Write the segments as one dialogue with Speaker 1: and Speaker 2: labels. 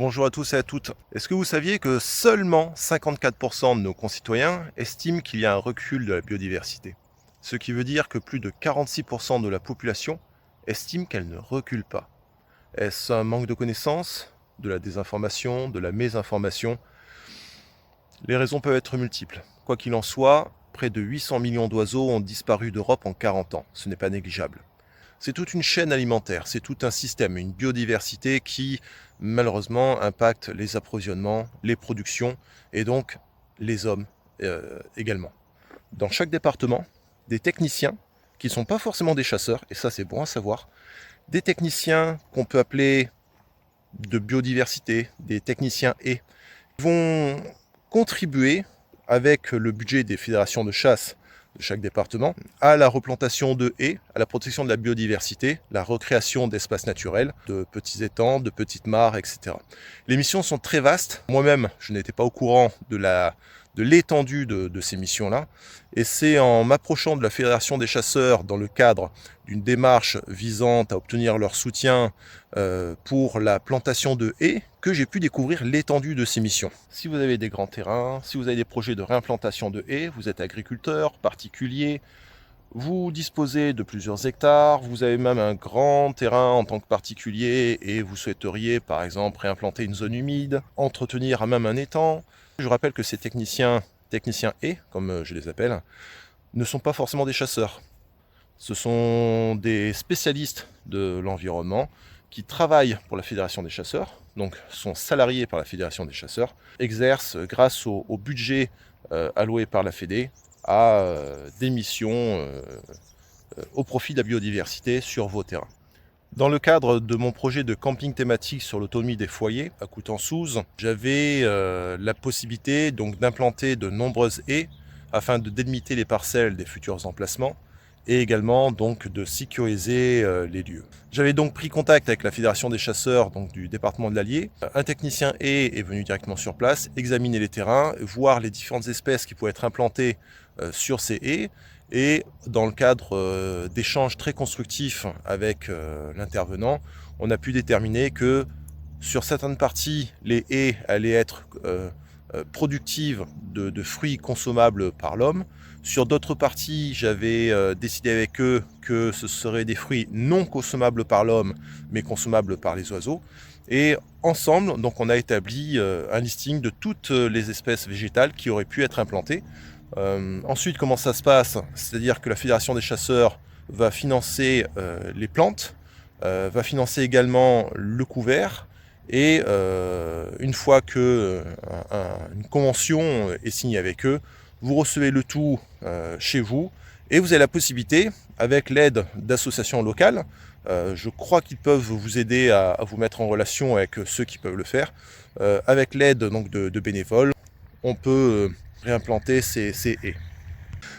Speaker 1: Bonjour à tous et à toutes. Est-ce que vous saviez que seulement 54% de nos concitoyens estiment qu'il y a un recul de la biodiversité? Ce qui veut dire que plus de 46% de la population estime qu'elle ne recule pas. Est-ce un manque de connaissances, de la désinformation, de la mésinformation? Les raisons peuvent être multiples. Quoi qu'il en soit, près de 800 millions d'oiseaux ont disparu d'Europe en 40 ans. Ce n'est pas négligeable. C'est toute une chaîne alimentaire, c'est tout un système, une biodiversité qui, malheureusement, impacte les approvisionnements, les productions et donc les hommes également. Dans chaque département, des techniciens qui ne sont pas forcément des chasseurs, et ça c'est bon à savoir, des techniciens qu'on peut appeler de biodiversité, des techniciens haies, vont contribuer avec le budget des fédérations de chasse de chaque département à la replantation de haies, à la protection de la biodiversité, la recréation d'espaces naturels, de petits étangs, de petites mares, etc. Les missions sont très vastes. Moi-même, je n'étais pas au courant de l'étendue de ces missions-là. Et c'est en m'approchant de la Fédération des chasseurs dans le cadre d'une démarche visant à obtenir leur soutien pour la plantation de haies que j'ai pu découvrir l'étendue de ces missions. Si vous avez des grands terrains, si vous avez des projets de réimplantation de haies, vous êtes agriculteur, particulier, vous disposez de plusieurs hectares, vous avez même un grand terrain en tant que particulier et vous souhaiteriez par exemple réimplanter une zone humide, entretenir même un étang. Je rappelle que ces techniciens haies, comme je les appelle, ne sont pas forcément des chasseurs. Ce sont des spécialistes de l'environnement qui travaillent pour la Fédération des chasseurs, donc sont salariés par la Fédération des chasseurs, exercent grâce au budget alloué par la Fédé à des missions au profit de la biodiversité sur vos terrains. Dans le cadre de mon projet de camping thématique sur l'autonomie des foyers à Coutançouze, j'avais la possibilité donc d'implanter de nombreuses haies afin de délimiter les parcelles des futurs emplacements et également donc de sécuriser les lieux. J'avais donc pris contact avec la Fédération des chasseurs donc du département de l'Allier. Un technicien haie est venu directement sur place, examiner les terrains, voir les différentes espèces qui pouvaient être implantées sur ces haies. Et dans le cadre d'échanges très constructifs avec l'intervenant, on a pu déterminer que sur certaines parties, les haies allaient être productives de fruits consommables par l'homme. Sur d'autres parties, j'avais décidé avec eux que ce seraient des fruits non consommables par l'homme, mais consommables par les oiseaux. Et ensemble, donc, on a établi un listing de toutes les espèces végétales qui auraient pu être implantées. Ensuite, comment ça se passe? C'est-à-dire que la Fédération des chasseurs va financer les plantes, va financer également le couvert, et une fois que une convention est signée avec eux, vous recevez le tout chez vous, et vous avez la possibilité, avec l'aide d'associations locales, je crois qu'ils peuvent vous aider à vous mettre en relation avec ceux qui peuvent le faire, avec l'aide donc de bénévoles, on peut réimplanter ces haies.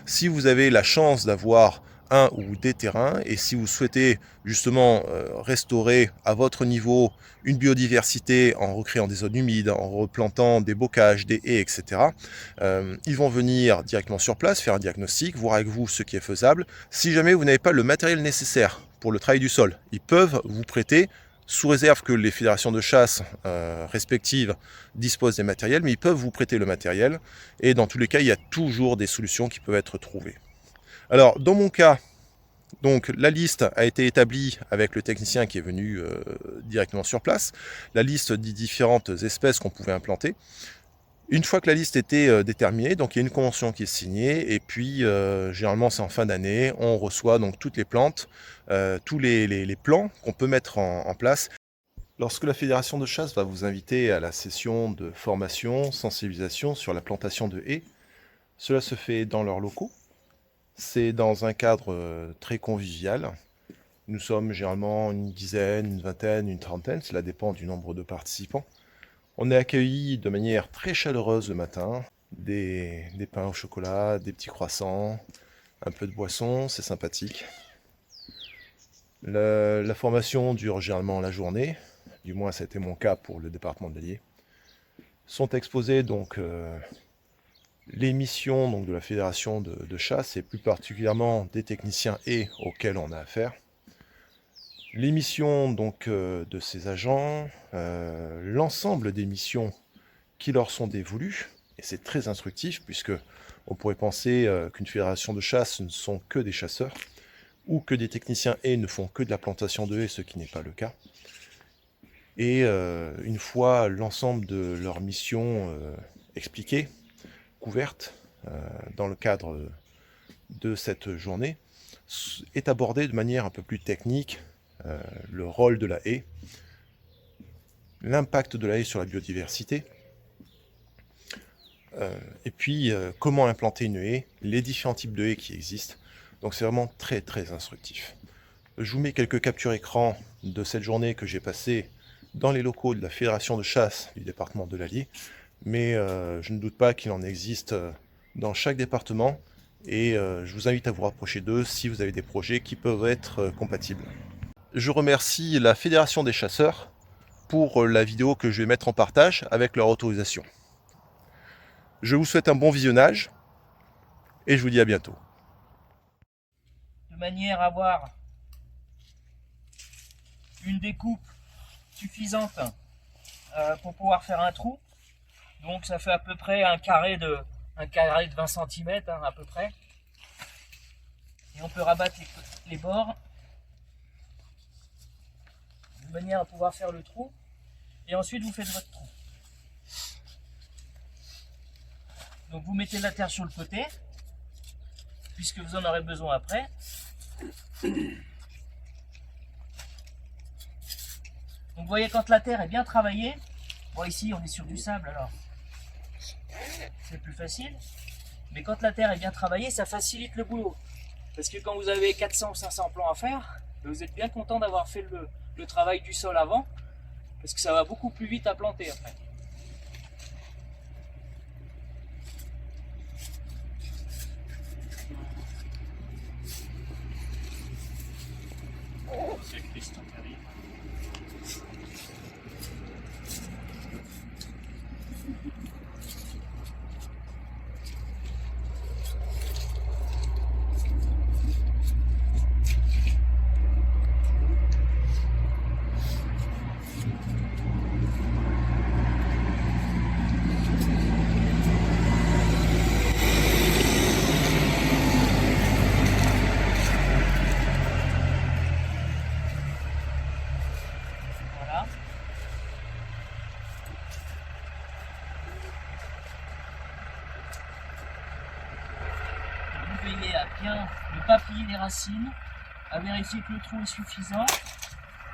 Speaker 1: Si vous avez la chance d'avoir un ou des terrains et si vous souhaitez justement restaurer à votre niveau une biodiversité en recréant des zones humides, en replantant des bocages, des haies, etc., ils vont venir directement sur place, faire un diagnostic, voir avec vous ce qui est faisable. Si jamais vous n'avez pas le matériel nécessaire pour le travail du sol, ils peuvent vous prêter, sous réserve que les fédérations de chasse respectives disposent des matériels, mais ils peuvent vous prêter le matériel. Et dans tous les cas, il y a toujours des solutions qui peuvent être trouvées. Alors, dans mon cas, donc la liste a été établie avec le technicien qui est venu directement sur place, la liste des différentes espèces qu'on pouvait implanter. Une fois que la liste était déterminée, donc il y a une convention qui est signée, et puis généralement c'est en fin d'année, on reçoit donc toutes les plantes, tous les plans qu'on peut mettre en place. Lorsque la fédération de chasse va vous inviter à la session de formation, sensibilisation sur la plantation de haies, cela se fait dans leurs locaux. C'est dans un cadre très convivial. Nous sommes généralement une dizaine, une vingtaine, une trentaine, cela dépend du nombre de participants. On est accueillis de manière très chaleureuse le matin, des pains au chocolat, des petits croissants, un peu de boisson, c'est sympathique. La formation dure généralement la journée, du moins ça a été mon cas pour le département de l'Allier. Sont exposées donc les missions donc, de la fédération de chasse et plus particulièrement des techniciens haies auxquels on a affaire. Les missions donc de ces agents, l'ensemble des missions qui leur sont dévolues, et c'est très instructif puisque on pourrait penser qu'une fédération de chasse ne sont que des chasseurs ou que des techniciens haies ne font que de la plantation de haies, ce qui n'est pas le cas. Et une fois l'ensemble de leurs missions expliquées, couvertes dans le cadre de cette journée, est abordé de manière un peu plus technique le rôle de la haie, l'impact de la haie sur la biodiversité, et puis comment implanter une haie, les différents types de haies qui existent. Donc c'est vraiment très très instructif. Je vous mets quelques captures écran de cette journée que j'ai passée dans les locaux de la Fédération de chasse du département de l'Allier, mais je ne doute pas qu'il en existe dans chaque département, et je vous invite à vous rapprocher d'eux si vous avez des projets qui peuvent être compatibles. Je remercie la Fédération des chasseurs pour la vidéo que je vais mettre en partage avec leur autorisation. Je vous souhaite un bon visionnage et je vous dis à bientôt.
Speaker 2: De manière à avoir une découpe suffisante pour pouvoir faire un trou. Donc ça fait à peu près un carré de 20 cm à peu près. Et on peut rabattre les bords de manière à pouvoir faire le trou. Et ensuite vous faites votre trou. Donc vous mettez la terre sur le côté, puisque vous en aurez besoin après. Donc vous voyez, quand la terre est bien travaillée, bon ici on est sur du sable alors c'est plus facile, mais quand la terre est bien travaillée, ça facilite le boulot. Parce que quand vous avez 400 ou 500 plans à faire, vous êtes bien content d'avoir fait le travail du sol avant, parce que ça va beaucoup plus vite à planter après. C'est Christian qui arrive. Voilà. Vous veillez à bien ne pas piller les racines, à vérifier que le trou est suffisant,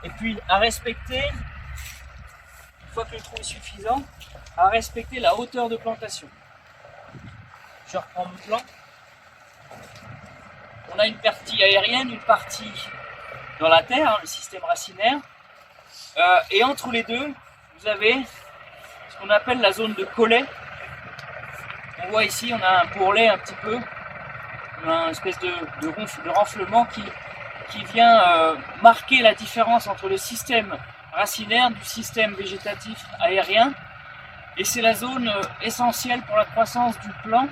Speaker 2: et puis à respecter, une fois que le trou est suffisant, à respecter la hauteur de plantation. Je reprends mon plan. On a une partie aérienne, une partie dans la terre, hein, le système racinaire, et entre les deux, vous avez ce qu'on appelle la zone de collet. On voit ici, on a un bourrelet un petit peu, une espèce de renflement qui vient marquer la différence entre le système racinaire du système végétatif aérien. Et c'est la zone essentielle pour la croissance du plant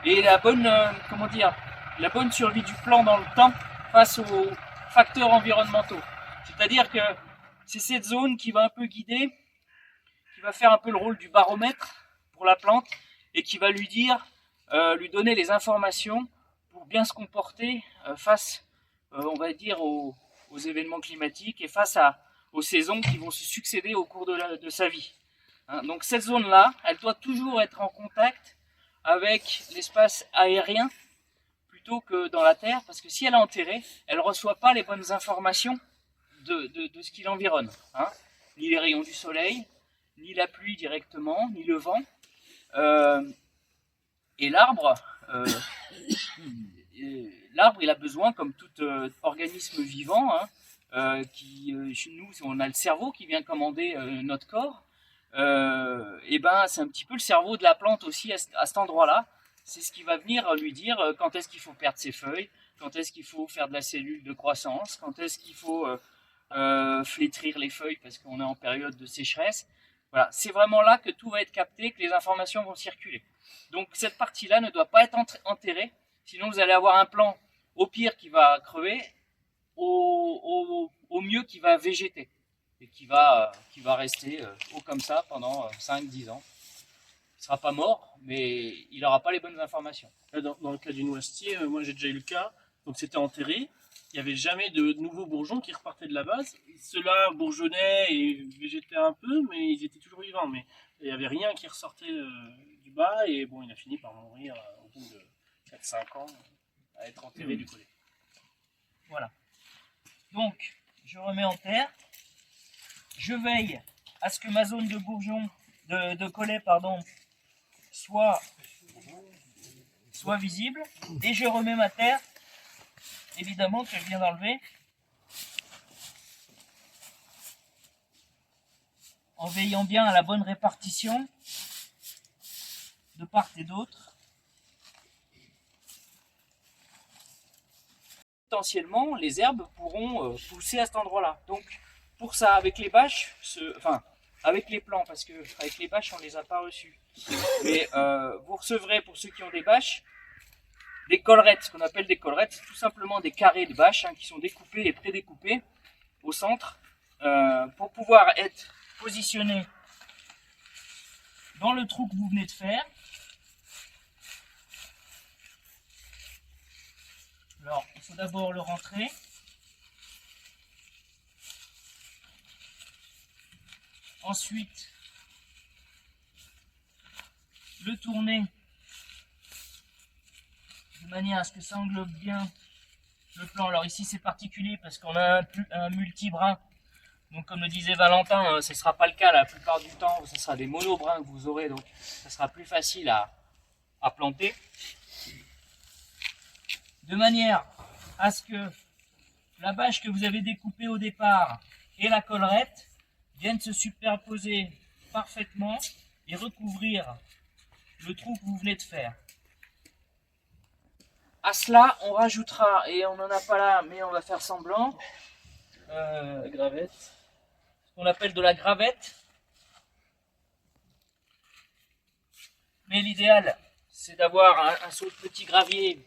Speaker 2: et la bonne, la bonne survie du plant dans le temps face aux facteurs environnementaux. C'est-à-dire que c'est cette zone qui va un peu guider, qui va faire un peu le rôle du baromètre pour la plante et qui va lui dire, lui donner les informations pour bien se comporter face, on va dire, aux événements climatiques et face aux saisons qui vont se succéder au cours de sa vie. Hein, donc cette zone-là, elle doit toujours être en contact avec l'espace aérien plutôt que dans la terre, parce que si elle est enterrée, elle ne reçoit pas les bonnes informations de ce qui l'environne. Hein, ni les rayons du soleil, ni la pluie directement, ni le vent. Et l'arbre, il a besoin, comme tout organisme vivant, hein, chez nous, on a le cerveau qui vient commander notre corps. Et ben, c'est un petit peu le cerveau de la plante aussi à cet endroit-là. C'est ce qui va venir lui dire quand est-ce qu'il faut perdre ses feuilles, quand est-ce qu'il faut faire de la cellule de croissance, quand est-ce qu'il faut flétrir les feuilles parce qu'on est en période de sécheresse. Voilà, c'est vraiment là que tout va être capté, que les informations vont circuler. Donc cette partie-là ne doit pas être enterrée, sinon vous allez avoir un plant au pire qui va crever, au mieux qui va végéter et qui va rester haut comme ça pendant 5-10 ans. Il ne sera pas mort, mais il n'aura pas les bonnes informations.
Speaker 3: Dans le cas du noisetier, moi j'ai déjà eu le cas, donc c'était enterré, il n'y avait jamais de nouveaux bourgeons qui repartaient de la base. Ceux-là bourgeonnaient et végétaient un peu, mais ils étaient toujours vivants. Mais il n'y avait rien qui ressortait du bas, et bon, il a fini par mourir au bout de 4-5 ans, à être enterré du collet.
Speaker 2: Voilà. Donc, je remets en terre. Je veille à ce que ma zone de bourgeon, de collet, pardon, soit visible. Et je remets ma terre, évidemment, que je viens d'enlever, en veillant bien à la bonne répartition de part et d'autre. Potentiellement, les herbes pourront pousser à cet endroit-là. Donc, pour ça, avec les bâches, avec les plants, parce que avec les bâches, on ne les a pas reçus. Mais vous recevrez, pour ceux qui ont des bâches, des collerettes. Ce qu'on appelle des collerettes, c'est tout simplement des carrés de bâches qui sont découpés et prédécoupés au centre pour pouvoir être positionnés dans le trou que vous venez de faire. Alors, il faut d'abord le rentrer. Ensuite, le tourner de manière à ce que ça englobe bien le plan. Alors ici c'est particulier parce qu'on a un multi-brin. Donc comme le disait Valentin, ce ne sera pas le cas la plupart du temps. Ce sera des monobrins que vous aurez, donc ça sera plus facile à planter. De manière à ce que la bâche que vous avez découpée au départ et la collerette viennent se superposer parfaitement et recouvrir le trou que vous venez de faire. À cela, on rajoutera, et on n'en a pas là, mais on va faire semblant,
Speaker 3: Gravette.
Speaker 2: ce qu'on appelle de la gravette. Mais l'idéal, c'est d'avoir un saut de petit gravier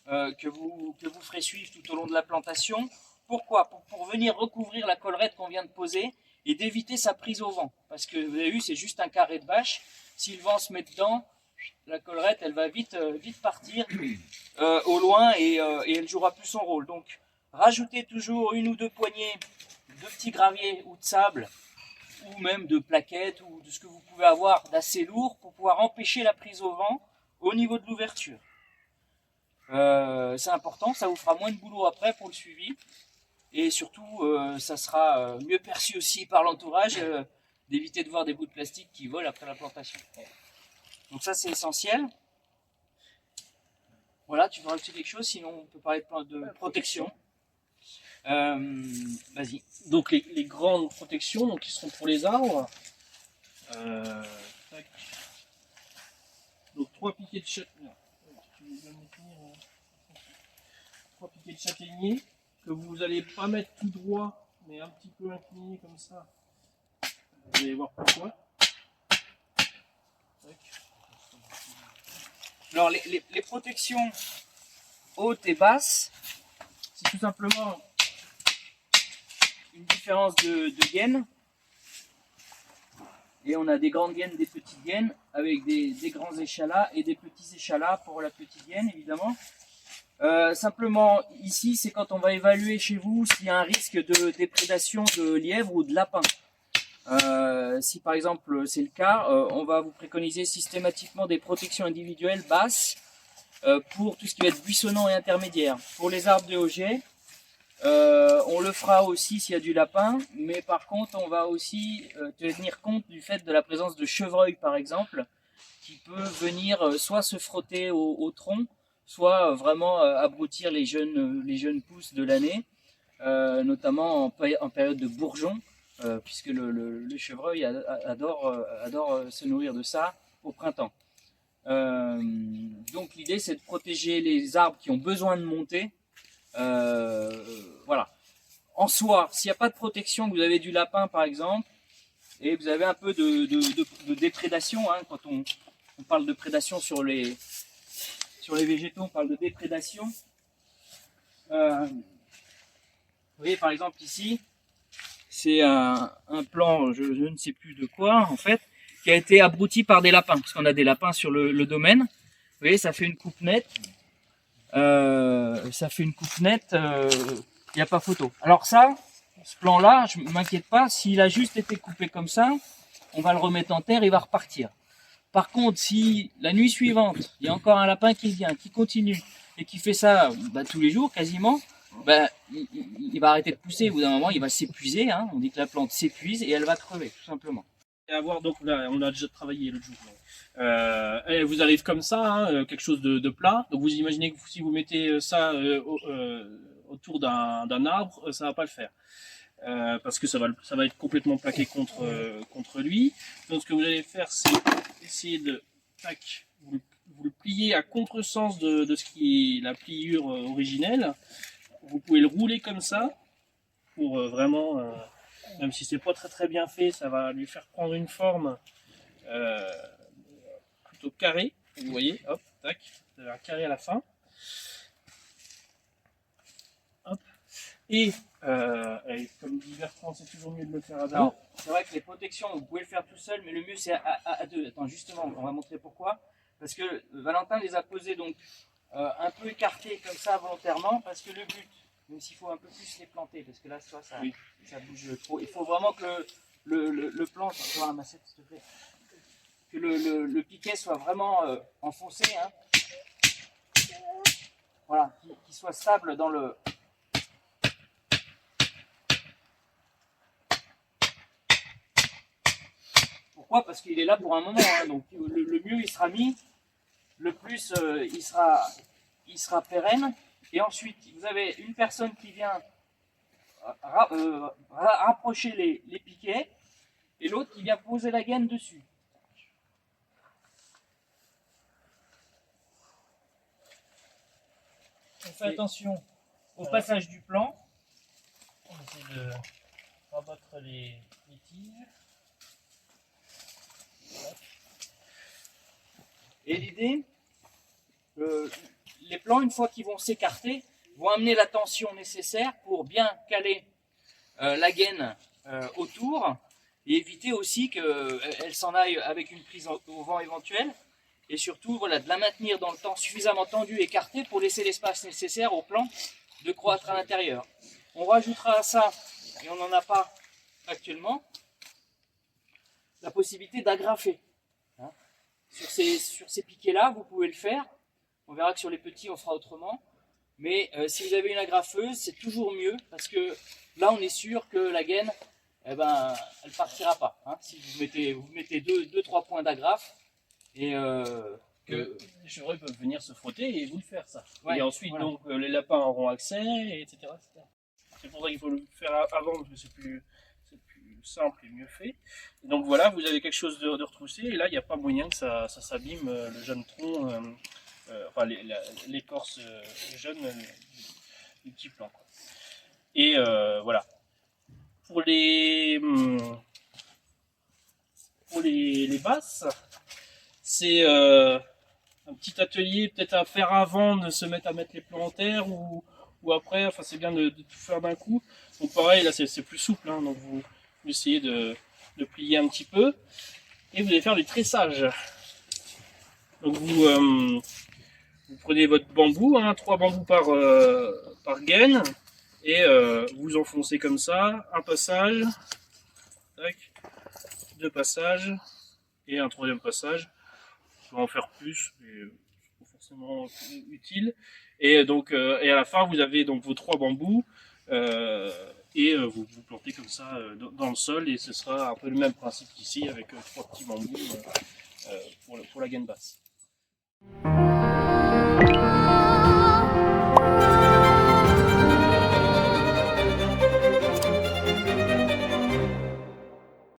Speaker 2: que vous ferez suivre tout au long de la plantation. Pourquoi ? Pour venir recouvrir la collerette qu'on vient de poser et d'éviter sa prise au vent. Parce que vous avez vu, c'est juste un carré de bâche. Si le vent se met dedans, la collerette, elle va vite partir au loin et elle jouera plus son rôle. Donc, rajoutez toujours 1 ou 2 poignées de petits graviers ou de sable, ou même de plaquettes, ou de ce que vous pouvez avoir d'assez lourd pour pouvoir empêcher la prise au vent au niveau de l'ouverture. C'est important, ça vous fera moins de boulot après pour le suivi. Et surtout, ça sera mieux perçu aussi par l'entourage d'éviter de voir des bouts de plastique qui volent après la plantation. Donc ça, c'est essentiel. Voilà, tu veux rajouter quelque chose, sinon on peut parler de protection. Vas-y.
Speaker 3: Donc les grandes protections, donc, qui seront pour les arbres. Donc 3 piquets de châtaignier. 3 piquets de châtaignier que vous n'allez pas mettre tout droit, mais un petit peu incliné comme ça. Vous allez voir pourquoi.
Speaker 2: Alors les protections hautes et basses, c'est tout simplement une différence de gaine. Et on a des grandes gaines, des petites gaines, avec des grands échalas et des petits échalas pour la petite gaine, évidemment. Simplement, ici, c'est quand on va évaluer chez vous s'il y a un risque de déprédation de lièvre ou de lapin. Si par exemple c'est le cas, on va vous préconiser systématiquement des protections individuelles basses pour tout ce qui va être buissonnant et intermédiaire. Pour les arbres de Auger, on le fera aussi s'il y a du lapin, mais par contre on va aussi tenir compte du fait de la présence de chevreuils par exemple, qui peut venir soit se frotter au tronc, soit vraiment abrutir les jeunes pousses de l'année, notamment en période de bourgeon, puisque le chevreuil adore se nourrir de ça au printemps. Donc l'idée c'est de protéger les arbres qui ont besoin de monter. Voilà. En soi, s'il n'y a pas de protection, vous avez du lapin par exemple, et vous avez un peu de déprédation, quand on parle de prédation sur les végétaux, on parle de déprédation. voyez par exemple ici, c'est un plan, je ne sais plus de quoi en fait, qui a été abruti par des lapins, parce qu'on a des lapins sur le domaine. Vous voyez, ça fait une coupe nette. Ça fait une coupe nette, il n'y a pas photo. Alors ça, ce plan-là, je ne m'inquiète pas, s'il a juste été coupé comme ça, on va le remettre en terre, il va repartir. Par contre, si la nuit suivante, il y a encore un lapin qui vient, qui continue, et qui fait ça tous les jours quasiment, il va arrêter de pousser, au bout d'un moment il va s'épuiser, hein. On dit que la plante s'épuise et elle va crever, tout simplement.
Speaker 3: Et avoir, donc là, on a déjà travaillé l'autre jour. Elle vous arrive comme ça, hein, quelque chose de plat. Donc vous imaginez que si vous mettez ça autour d'un arbre, ça va pas le faire. Parce que ça va être complètement plaqué contre lui. Donc ce que vous allez faire, c'est essayer de vous le pliez à contresens de ce qui est la pliure originelle. Vous pouvez le rouler comme ça pour vraiment, même si c'est pas très bien fait, ça va lui faire prendre une forme plutôt carrée. Vous voyez, hop, tac, vous avez un carré à la fin. Hop. Et comme dit Bertrand, c'est toujours mieux de le faire à deux.
Speaker 2: Alors, c'est vrai que les protections, vous pouvez le faire tout seul, mais le mieux c'est à deux. Attends, justement, on va montrer pourquoi. Parce que Valentin les a posés donc un peu écartés comme ça volontairement, parce que le but, même s'il faut un peu plus les planter, parce que là, ça bouge trop. Il faut vraiment que le plant, tu vois, ramasser, s'il te plaît, que le piquet soit vraiment enfoncé, hein. Voilà, qu'il soit stable dans le. Pourquoi? Parce qu'il est là pour un moment, hein. Donc le mieux il sera mis, le plus il sera pérenne. Et ensuite, vous avez une personne qui vient rapprocher les piquets et l'autre qui vient poser la gaine dessus. On fait attention au passage du plan.
Speaker 3: On essaie de rabattre les tiges.
Speaker 2: Et l'idée, les plants, une fois qu'ils vont s'écarter, vont amener la tension nécessaire pour bien caler la gaine autour et éviter aussi qu'elle s'en aille avec une prise au vent éventuelle. Et surtout, voilà, de la maintenir dans le temps suffisamment tendue et écartée pour laisser l'espace nécessaire au plant de croître à l'intérieur. On rajoutera à ça, et on n'en a pas actuellement, la possibilité d'agrafer. Hein. Sur ces piquets-là, vous pouvez le faire. On verra que sur les petits, on fera autrement. Mais si vous avez une agrafeuse, c'est toujours mieux parce que là, on est sûr que la gaine, elle partira pas. Hein. Si vous mettez 2-3 points d'agrafe et
Speaker 3: que les chevreuils peuvent venir se frotter et vous le faire ça.
Speaker 2: Ouais,
Speaker 3: et ensuite,
Speaker 2: voilà.
Speaker 3: donc, les lapins auront accès, etc. C'est pour ça qu'il faut le faire avant parce que c'est plus simple et mieux fait. Et donc voilà, vous avez quelque chose de retroussé et là, il n'y a pas moyen que ça s'abîme le jeune tronc. Enfin l'écorce jeune du petit plant. Quoi. Et voilà. Pour les basses, c'est un petit atelier peut-être à faire avant de se mettre à mettre les plants en terre ou après. Enfin, c'est bien de tout faire d'un coup. Donc pareil, là c'est plus souple. Hein, donc vous essayez de plier un petit peu et vous allez faire du tressage. Donc vous prenez votre bambou, hein, 3 bambous par gaine, et vous enfoncez comme ça, un passage, tac, 2 passages, et un 3e passage. Je vais en faire plus, mais c'est pas forcément utile. Et donc, et à la fin, vous avez donc vos 3 bambous, et vous plantez comme ça dans le sol, et ce sera un peu le même principe qu'ici, avec 3 petits bambous pour la gaine basse.